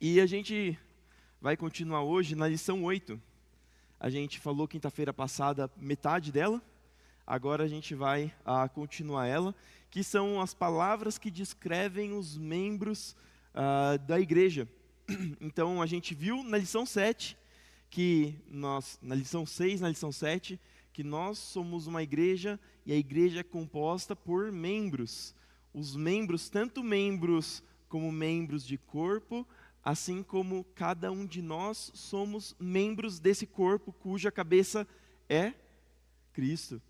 E a gente vai continuar hoje na lição 8. A gente falou quinta-feira passada metade dela, agora a gente vai continuar ela, que são as palavras que descrevem os membros da igreja. Então a gente viu na lição 7, na lição 6, na lição 7, que nós somos uma igreja e a igreja é composta por membros. Os membros, tanto membros como membros de corpo, assim como cada um de nós somos membros desse corpo cuja cabeça é Cristo.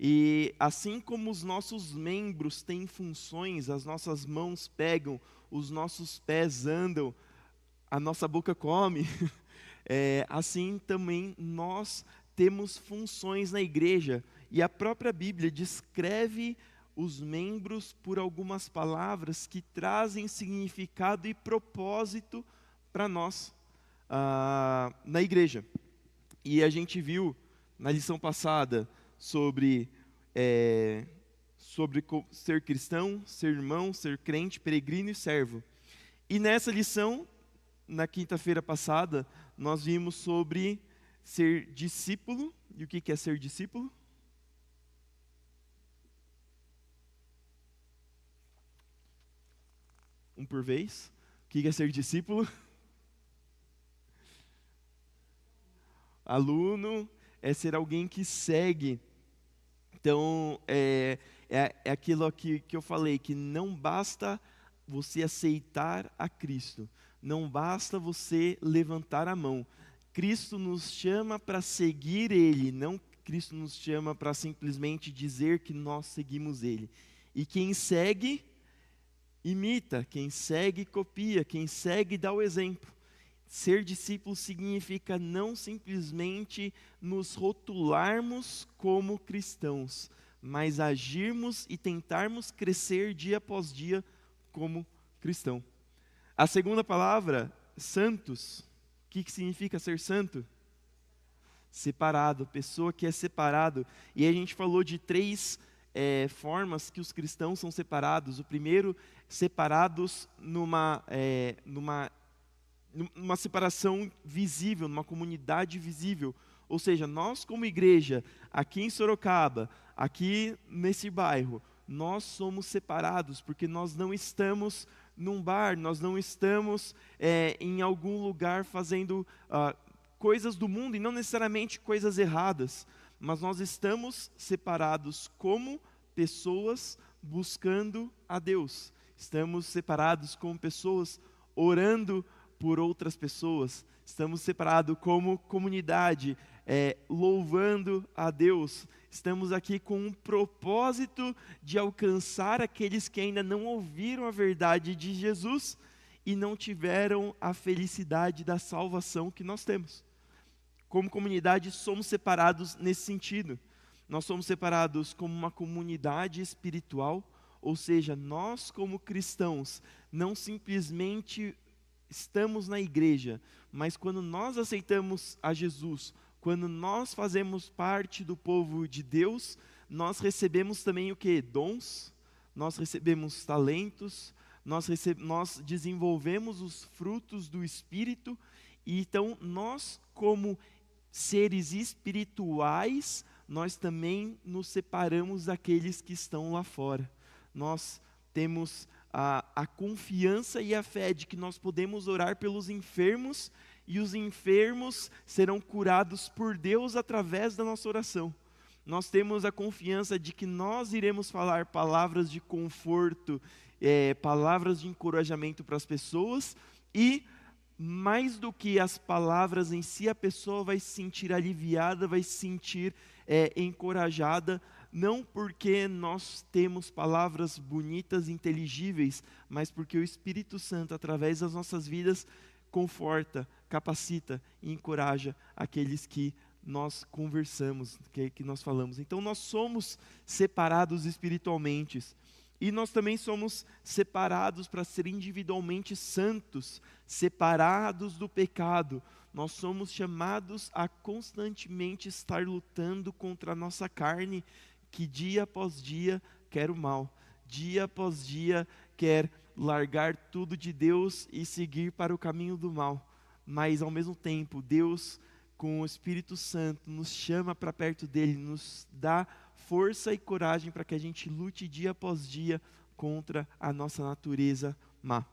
E assim como os nossos membros têm funções, as nossas mãos pegam, os nossos pés andam, a nossa boca come, assim também nós temos funções na igreja. E a própria Bíblia descreve os membros por algumas palavras que trazem significado e propósito para nós na igreja. E a gente viu na lição passada sobre ser cristão, ser irmão, ser crente, peregrino e servo. E nessa lição, na quinta-feira passada, nós vimos sobre ser discípulo. E o que é ser discípulo? Um por vez. O que é ser discípulo? Aluno é ser alguém que segue. Então, é aquilo que eu falei, que não basta você aceitar a Cristo, não basta você levantar a mão. Cristo nos chama para seguir Ele, não Cristo nos chama para simplesmente dizer que nós seguimos Ele. E quem segue, imita, quem segue, copia, quem segue, dá o exemplo. Ser discípulo significa não simplesmente nos rotularmos como cristãos, mas agirmos e tentarmos crescer dia após dia como cristão. A segunda palavra, santos, o que significa ser santo? Separado, pessoa que é separado. E a gente falou de três formas que os cristãos são separados. O primeiro, separados numa separação visível, numa comunidade visível. Ou seja, nós como igreja, aqui em Sorocaba, aqui nesse bairro, nós somos separados, porque nós não estamos num bar, nós não estamos em algum lugar fazendo coisas do mundo, e não necessariamente coisas erradas, mas nós estamos separados como pessoas buscando a Deus. Estamos separados como pessoas orando por outras pessoas, estamos separados como comunidade, louvando a Deus. Estamos aqui com um propósito de alcançar aqueles que ainda não ouviram a verdade de Jesus e não tiveram a felicidade da salvação que nós temos. Como comunidade, somos separados nesse sentido. Nós somos separados como uma comunidade espiritual, ou seja, nós como cristãos, não simplesmente estamos na igreja, mas quando nós aceitamos a Jesus, quando nós fazemos parte do povo de Deus, nós recebemos também o que? Dons, nós recebemos talentos, nós desenvolvemos os frutos do Espírito, e então nós como seres espirituais, nós também nos separamos daqueles que estão lá fora. Nós temos a confiança e a fé de que nós podemos orar pelos enfermos e os enfermos serão curados por Deus através da nossa oração. Nós temos a confiança de que nós iremos falar palavras de conforto, palavras de encorajamento para as pessoas, e mais do que as palavras em si, a pessoa vai se sentir aliviada, vai se sentir encorajada, não porque nós temos palavras bonitas e inteligíveis, mas porque o Espírito Santo, através das nossas vidas, conforta, capacita e encoraja aqueles que nós conversamos, que nós falamos. Então nós somos separados espiritualmente. E nós também somos separados para ser individualmente santos, separados do pecado. Nós somos chamados a constantemente estar lutando contra a nossa carne, que dia após dia quer o mal, dia após dia quer largar tudo de Deus e seguir para o caminho do mal. Mas ao mesmo tempo, Deus, com o Espírito Santo, nos chama para perto dele, nos dá força e coragem para que a gente lute dia após dia contra a nossa natureza má.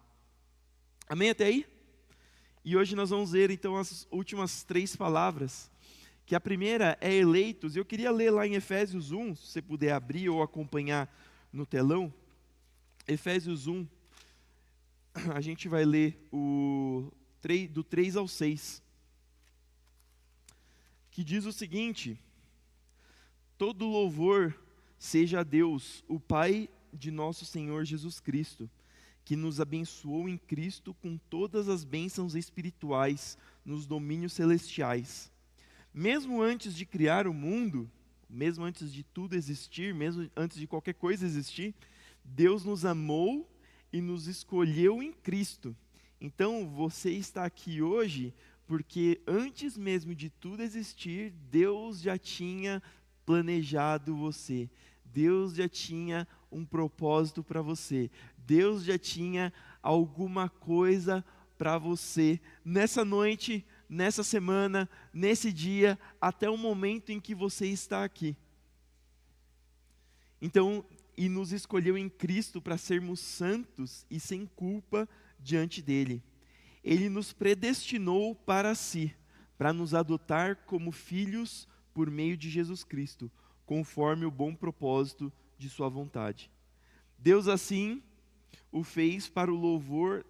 Amém até aí? E hoje nós vamos ver então as últimas 3 palavras, que a primeira é eleitos. Eu queria ler lá em Efésios 1, se você puder abrir ou acompanhar no telão. Efésios 1, a gente vai ler do 3 ao 6, que diz o seguinte: todo louvor seja a Deus, o Pai de nosso Senhor Jesus Cristo, que nos abençoou em Cristo com todas as bênçãos espirituais nos domínios celestiais. Mesmo antes de criar o mundo, mesmo antes de tudo existir, mesmo antes de qualquer coisa existir, Deus nos amou e nos escolheu em Cristo. Então, você está aqui hoje porque antes mesmo de tudo existir, Deus já tinha planejado você. Deus já tinha um propósito para você. Deus já tinha alguma coisa para você nessa noite, nessa semana, nesse dia, até o momento em que você está aqui. Então, e nos escolheu em Cristo para sermos santos e sem culpa diante dele. Ele nos predestinou para si, para nos adotar como filhos por meio de Jesus Cristo, conforme o bom propósito de sua vontade. Deus assim o fez para o louvor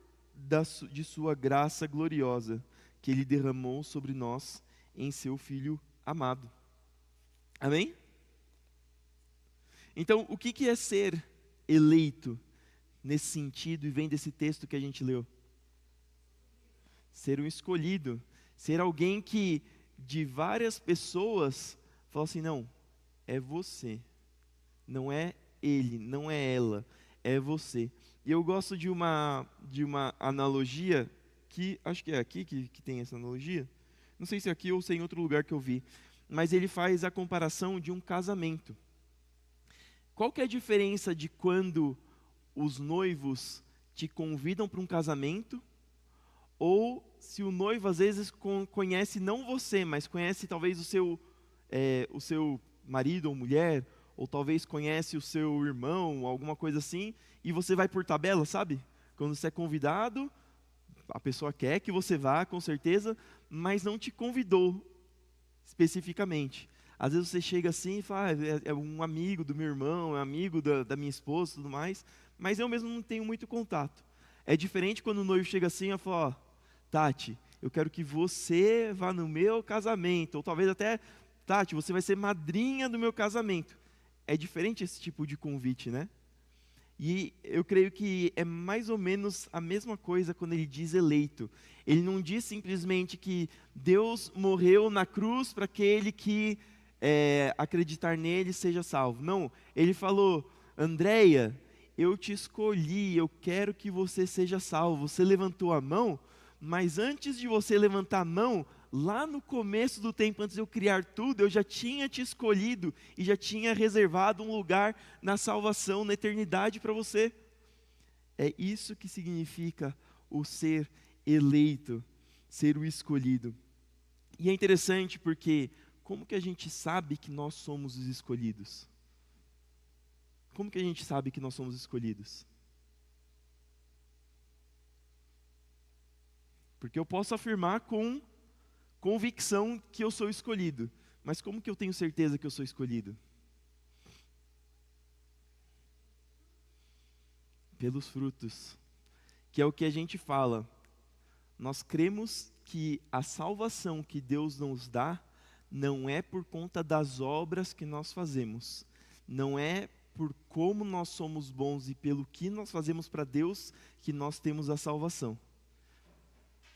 de sua graça gloriosa, que ele derramou sobre nós em seu Filho amado. Amém? Então, o que é ser eleito nesse sentido, e vem desse texto que a gente leu? Ser um escolhido, ser alguém que de várias pessoas fala assim: não, é você, não é ele, não é ela, é você. E eu gosto de uma analogia, que acho que é aqui que tem essa analogia, não sei se é aqui ou se é em outro lugar que eu vi, mas ele faz a comparação de um casamento. Qual que é a diferença de quando os noivos te convidam para um casamento, ou se o noivo às vezes conhece não você, mas conhece talvez o seu marido ou mulher, ou talvez conhece o seu irmão, alguma coisa assim, e você vai por tabela, sabe? Quando você é convidado, a pessoa quer que você vá, com certeza, mas não te convidou especificamente. Às vezes você chega assim e fala: é um amigo do meu irmão, é um amigo da minha esposa e tudo mais, mas eu mesmo não tenho muito contato. É diferente quando o noivo chega assim e fala: ó, Tati, eu quero que você vá no meu casamento, ou talvez até, Tati, você vai ser madrinha do meu casamento. É diferente esse tipo de convite, né? E eu creio que é mais ou menos a mesma coisa quando ele diz eleito. Ele não diz simplesmente que Deus morreu na cruz para aquele que acreditar nele seja salvo. Não, ele falou: Andréia, eu te escolhi, eu quero que você seja salvo. Você levantou a mão, mas antes de você levantar a mão, lá no começo do tempo, antes de eu criar tudo, eu já tinha te escolhido e já tinha reservado um lugar na salvação, na eternidade para você. É isso que significa o ser eleito, ser o escolhido. E é interessante porque como que a gente sabe que nós somos os escolhidos? Como que a gente sabe que nós somos escolhidos? Porque eu posso afirmar com convicção que eu sou escolhido, mas como que eu tenho certeza que eu sou escolhido? Pelos frutos, que é o que a gente fala. Nós cremos que a salvação que Deus nos dá não é por conta das obras que nós fazemos, não é por como nós somos bons e pelo que nós fazemos para Deus que nós temos a salvação.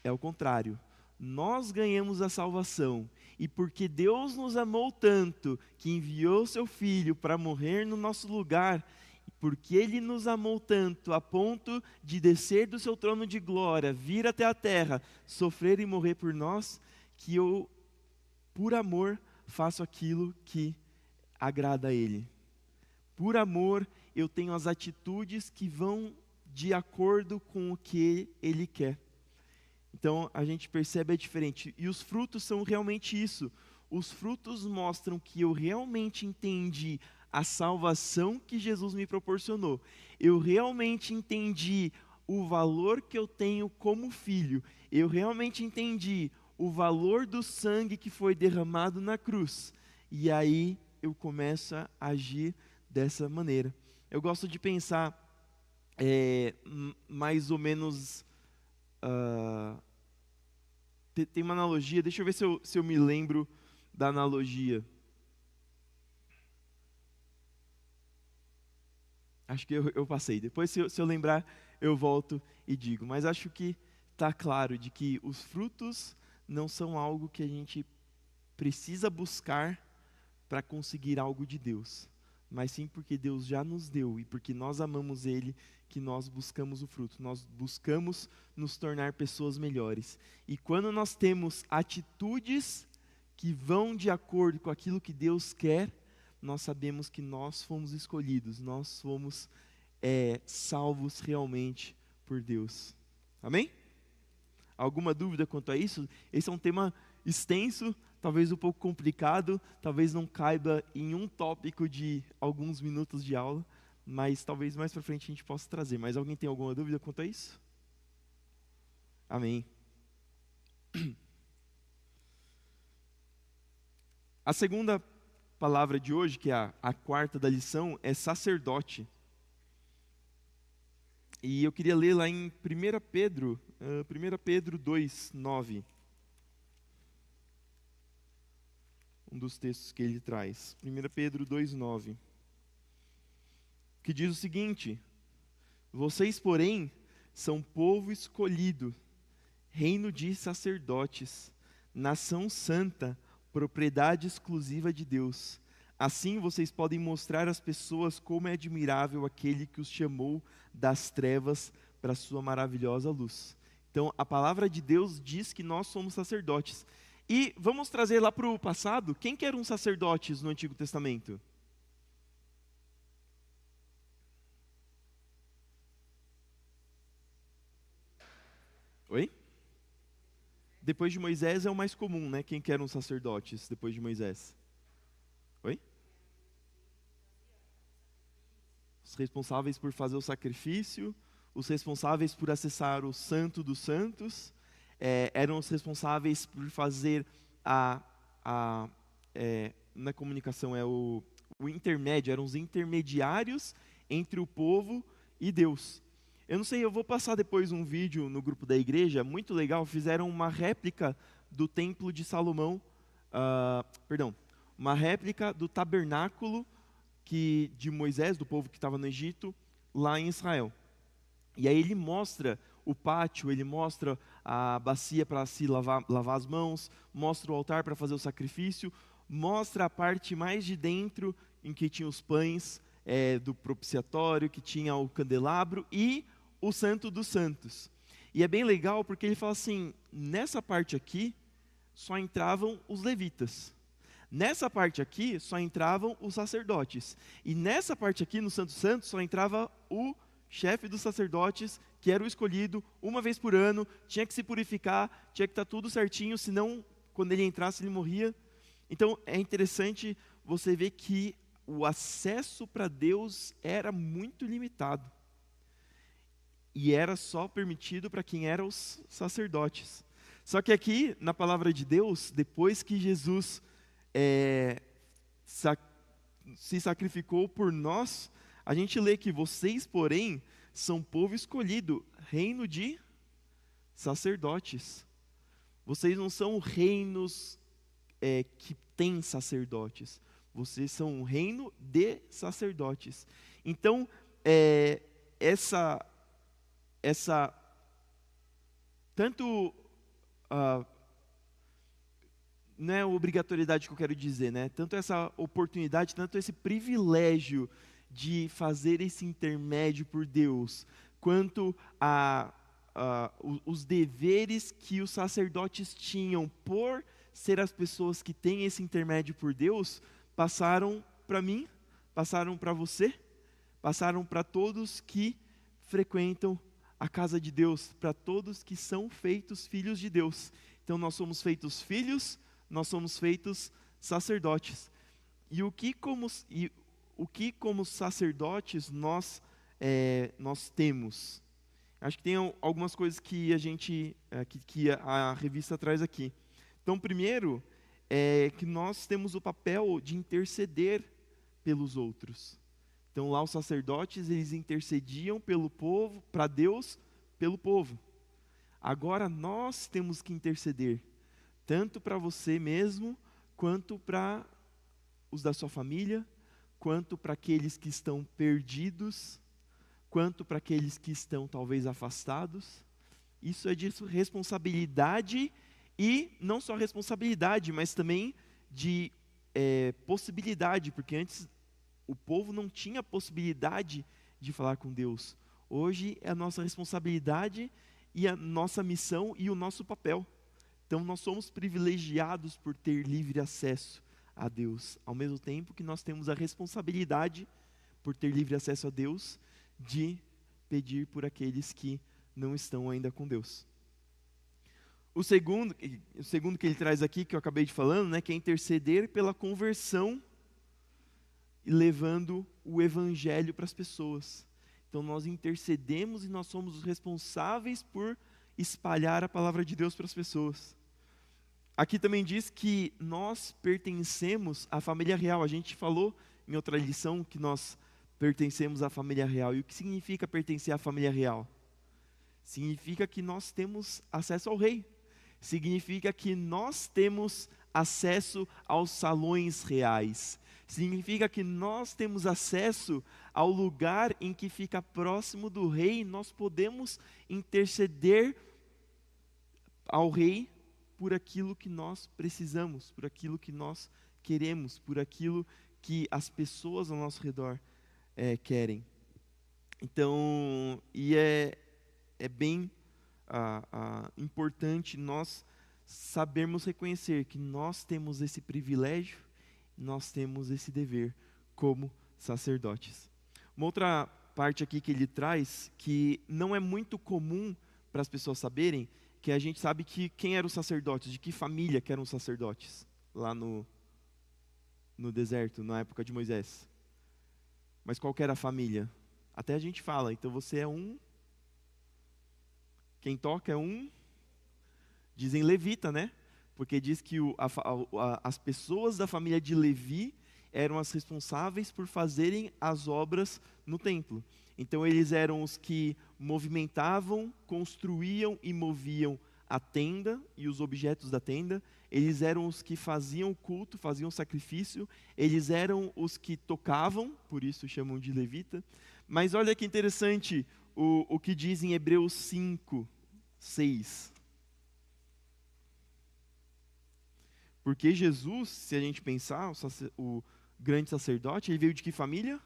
É o contrário. Nós ganhamos a salvação, e porque Deus nos amou tanto, que enviou seu Filho para morrer no nosso lugar, e porque Ele nos amou tanto, a ponto de descer do seu trono de glória, vir até a terra, sofrer e morrer por nós, que eu, por amor, faço aquilo que agrada a Ele. Por amor, eu tenho as atitudes que vão de acordo com o que Ele quer. Então, a gente percebe a diferença. E os frutos são realmente isso. Os frutos mostram que eu realmente entendi a salvação que Jesus me proporcionou. Eu realmente entendi o valor que eu tenho como filho. Eu realmente entendi o valor do sangue que foi derramado na cruz. E aí eu começo a agir dessa maneira. Eu gosto de pensar mais ou menos... tem uma analogia, deixa eu ver se eu me lembro da analogia. Acho que eu passei. Depois, se eu lembrar, eu volto e digo. Mas acho que está claro de que os frutos não são algo que a gente precisa buscar para conseguir algo de Deus, mas sim porque Deus já nos deu e porque nós amamos Ele, que nós buscamos o fruto. Nós buscamos nos tornar pessoas melhores. E quando nós temos atitudes que vão de acordo com aquilo que Deus quer, nós sabemos que nós fomos escolhidos, nós fomos salvos realmente por Deus. Amém? Alguma dúvida quanto a isso? Esse é um tema extenso, talvez um pouco complicado, talvez não caiba em um tópico de alguns minutos de aula, mas talvez mais para frente a gente possa trazer. Mas alguém tem alguma dúvida quanto a isso? Amém. A segunda palavra de hoje, que é a quarta da lição, é sacerdote. E eu queria ler lá em 1 Pedro 2:9. Um dos textos que ele traz. 1 Pedro 2:9. Que diz o seguinte: vocês, porém, são povo escolhido, reino de sacerdotes, nação santa, propriedade exclusiva de Deus. Assim vocês podem mostrar às pessoas como é admirável aquele que os chamou das trevas para a sua maravilhosa luz. Então, a palavra de Deus diz que nós somos sacerdotes. E vamos trazer lá para o passado, quem que eram sacerdotes no Antigo Testamento? Oi? Depois de Moisés é o mais comum, né? Quem que eram sacerdotes depois de Moisés? Oi? Os responsáveis por fazer o sacrifício, os responsáveis por acessar o Santo dos Santos, eram os responsáveis por fazer na comunicação, o intermédio, eram os intermediários entre o povo e Deus. Eu não sei, eu vou passar depois um vídeo no grupo da igreja, muito legal, fizeram uma réplica do templo de Salomão, uma réplica do tabernáculo de Moisés, do povo que estava no Egito, lá em Israel. E aí ele mostra o pátio, ele mostra a bacia para se lavar as mãos, mostra o altar para fazer o sacrifício, mostra a parte mais de dentro, em que tinha os pães do propiciatório, que tinha o candelabro e o Santo dos Santos. E é bem legal porque ele fala assim, nessa parte aqui só entravam os levitas. Nessa parte aqui só entravam os sacerdotes. E nessa parte aqui, no Santo dos Santos, só entrava o chefe dos sacerdotes, que era o escolhido, uma vez por ano, tinha que se purificar, tinha que estar tudo certinho, senão quando ele entrasse ele morria. Então é interessante você ver que o acesso para Deus era muito limitado. E era só permitido para quem eram os sacerdotes. Só que aqui, na palavra de Deus, depois que Jesus se sacrificou por nós, a gente lê que vocês, porém, são povo escolhido, reino de sacerdotes. Vocês não são reinos que têm sacerdotes. Vocês são um reino de sacerdotes. Então, tanto não é a obrigatoriedade que eu quero dizer, né? Tanto essa oportunidade, tanto esse privilégio de fazer esse intermédio por Deus, quanto os deveres que os sacerdotes tinham por ser as pessoas que têm esse intermédio por Deus, passaram para mim, passaram para você, passaram para todos que frequentam a casa de Deus, para todos que são feitos filhos de Deus. Então nós somos feitos filhos, nós somos feitos sacerdotes. E o que como sacerdotes nós temos? Acho que tem algumas coisas que que a revista traz aqui. Então, primeiro, é que nós temos o papel de interceder pelos outros. Então, lá os sacerdotes, eles intercediam pelo povo, para Deus, pelo povo. Agora nós temos que interceder, tanto para você mesmo, quanto para os da sua família, quanto para aqueles que estão perdidos, quanto para aqueles que estão talvez afastados. Isso é de responsabilidade, e não só responsabilidade, mas também de possibilidade, porque antes o povo não tinha possibilidade de falar com Deus. Hoje é a nossa responsabilidade e a nossa missão e o nosso papel. Então nós somos privilegiados por ter livre acesso a Deus, ao mesmo tempo que nós temos a responsabilidade, por ter livre acesso a Deus, de pedir por aqueles que não estão ainda com Deus. O segundo que ele traz aqui, que eu acabei de falando, né, que é interceder pela conversão e levando o evangelho para as pessoas. Então nós intercedemos e nós somos os responsáveis por espalhar a palavra de Deus para as pessoas. Aqui também diz que nós pertencemos à família real. A gente falou em outra lição que nós pertencemos à família real. E o que significa pertencer à família real? Significa que nós temos acesso ao rei. Significa que nós temos acesso aos salões reais. Significa que nós temos acesso ao lugar em que fica próximo do rei, e nós podemos interceder ao rei por aquilo que nós precisamos, por aquilo que nós queremos, por aquilo que as pessoas ao nosso redor querem. Então, é bem importante nós sabermos reconhecer que nós temos esse privilégio, nós temos esse dever como sacerdotes. Uma outra parte aqui que ele traz, que não é muito comum para as pessoas saberem, que a gente sabe que quem eram os sacerdotes, de que família que eram os sacerdotes, lá no deserto, na época de Moisés. Mas qual que era a família? Até a gente fala, então você é quem toca é dizem levita, né? Porque diz que as pessoas da família de Levi eram as responsáveis por fazerem as obras no templo. Então eles eram os que movimentavam, construíam e moviam a tenda e os objetos da tenda. Eles eram os que faziam o culto, faziam o sacrifício. Eles eram os que tocavam, por isso chamam de levita. Mas olha que interessante o que diz em Hebreus 5, 6. Porque Jesus, se a gente pensar, o grande sacerdote, ele veio de que família?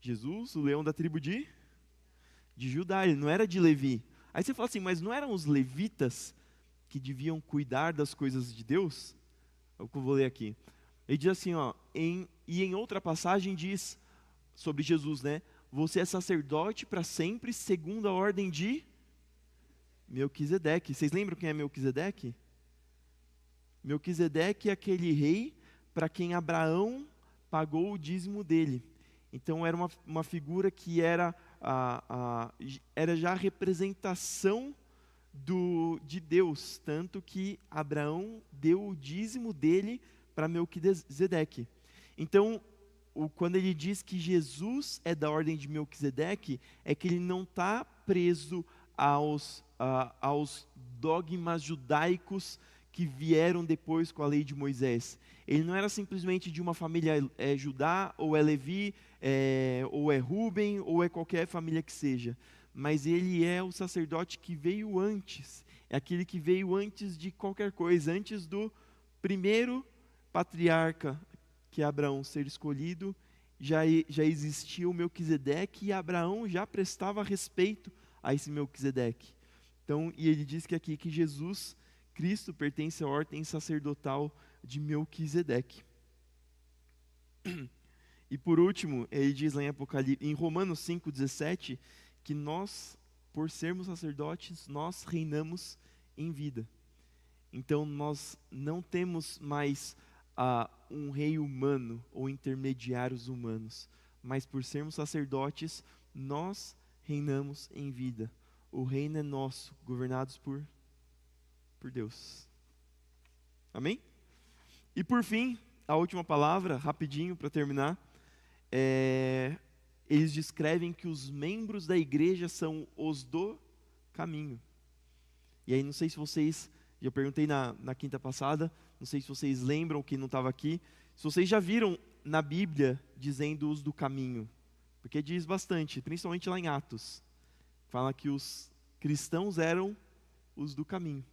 Jesus, o leão da tribo de Judá, ele não era de Levi. Aí você fala assim, mas não eram os levitas que deviam cuidar das coisas de Deus? É o que eu vou ler aqui. Ele diz assim, em outra passagem diz sobre Jesus, né? Você é sacerdote para sempre, segundo a ordem de Melquisedeque. Vocês lembram quem é Melquisedeque? Melquisedeque é aquele rei para quem Abraão pagou o dízimo dele. Então era uma figura que era já a representação de Deus, tanto que Abraão deu o dízimo dele para Melquisedeque. Então, quando ele diz que Jesus é da ordem de Melquisedeque, é que ele não está preso aos dogmas judaicos que vieram depois com a lei de Moisés. Ele não era simplesmente de uma família Judá, ou é Levi, ou é Ruben, ou é qualquer família que seja. Mas ele é o sacerdote que veio antes. É aquele que veio antes de qualquer coisa, antes do primeiro patriarca, que é Abraão, ser escolhido. Já existia o Melquisedeque, e Abraão já prestava respeito a esse Melquisedeque. Então, e ele diz que aqui que Jesus Cristo pertence à ordem sacerdotal de Melquisedeque. E por último, ele diz lá em Romanos 5,17, que nós, por sermos sacerdotes, nós reinamos em vida. Então nós não temos mais um rei humano ou intermediários humanos, mas por sermos sacerdotes, nós reinamos em vida. O reino é nosso, governados por Deus. Amém? E por fim, a última palavra, rapidinho para terminar, eles descrevem que os membros da igreja são os do caminho. E aí não sei se vocês, já perguntei na quinta passada, não sei se vocês lembram, quem não estava aqui, se vocês já viram na Bíblia dizendo os do caminho, porque diz bastante, principalmente lá em Atos, fala que os cristãos eram os do caminho.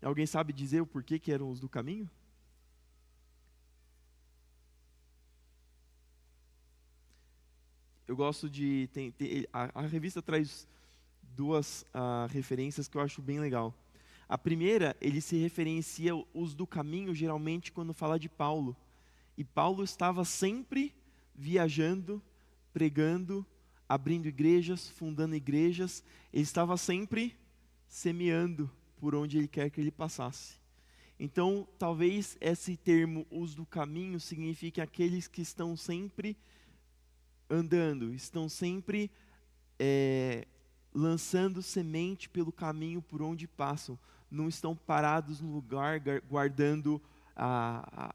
Alguém sabe dizer o porquê que eram os do caminho? Eu gosto de... a revista traz duas referências que eu acho bem legal. A primeira, ele se referencia os do caminho, geralmente, quando fala de Paulo. E Paulo estava sempre viajando, pregando, abrindo igrejas, fundando igrejas. Ele estava sempre semeando por onde ele quer que ele passasse. Então, talvez esse termo, os do caminho, signifique aqueles que estão sempre andando, estão sempre lançando semente pelo caminho por onde passam, não estão parados no lugar guardando a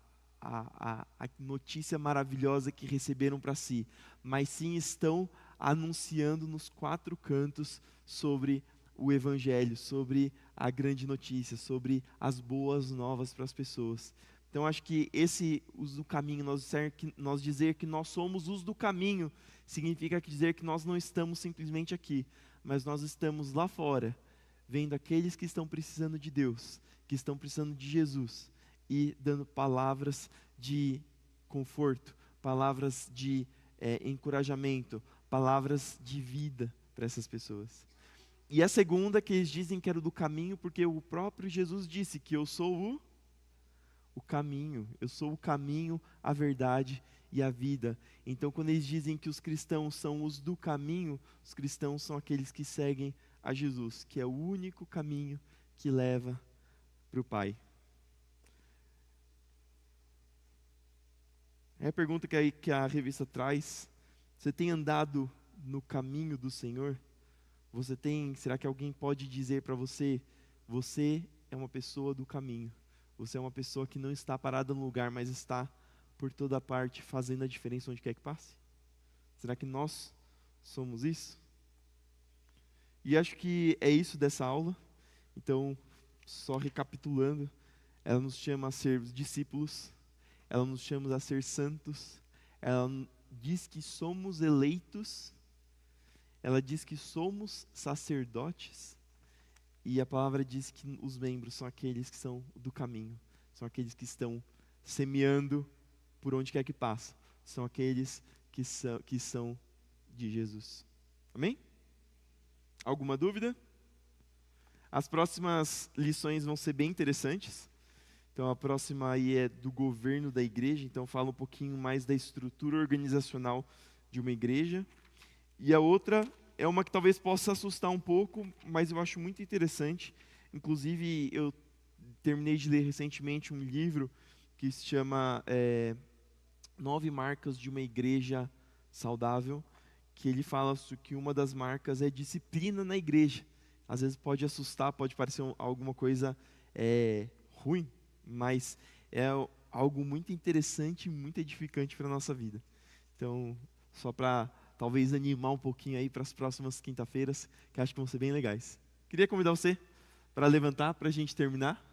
notícia maravilhosa que receberam para si, mas sim estão anunciando nos quatro cantos sobre o Evangelho, sobre a grande notícia, sobre as boas novas para as pessoas. Então acho que os do caminho, nós dizer que nós somos os do caminho, significa dizer que nós não estamos simplesmente aqui, mas nós estamos lá fora, vendo aqueles que estão precisando de Deus, que estão precisando de Jesus, e dando palavras de conforto, palavras de encorajamento, palavras de vida para essas pessoas. E a segunda, que eles dizem que era do caminho, porque o próprio Jesus disse que eu sou o caminho, eu sou o caminho, a verdade e a vida. Então, quando eles dizem que os cristãos são os do caminho, os cristãos são aqueles que seguem a Jesus, que é o único caminho que leva para o Pai. É a pergunta que a revista traz: você tem andado no caminho do Senhor? Será que alguém pode dizer para você, você é uma pessoa do caminho, você é uma pessoa que não está parada no lugar, mas está por toda parte fazendo a diferença onde quer que passe? Será que nós somos isso? E acho que é isso dessa aula. Então, só recapitulando, ela nos chama a ser discípulos, ela nos chama a ser santos, ela diz que somos eleitos, ela diz que somos sacerdotes, e a palavra diz que os membros são aqueles que são do caminho, são aqueles que estão semeando por onde quer que passam, são aqueles que são de Jesus. Amém? Alguma dúvida? As próximas lições vão ser bem interessantes. Então a próxima aí é do governo da igreja, então fala um pouquinho mais da estrutura organizacional de uma igreja. E a outra é uma que talvez possa assustar um pouco, mas eu acho muito interessante. Inclusive, eu terminei de ler recentemente um livro que se chama 9 Marcas de uma Igreja Saudável, que ele fala que uma das marcas é disciplina na igreja. Às vezes pode assustar, pode parecer alguma coisa ruim, mas é algo muito interessante e muito edificante para a nossa vida. Então, só para talvez animar um pouquinho aí para as próximas quinta-feiras, que acho que vão ser bem legais. Queria convidar você para levantar, para a gente terminar.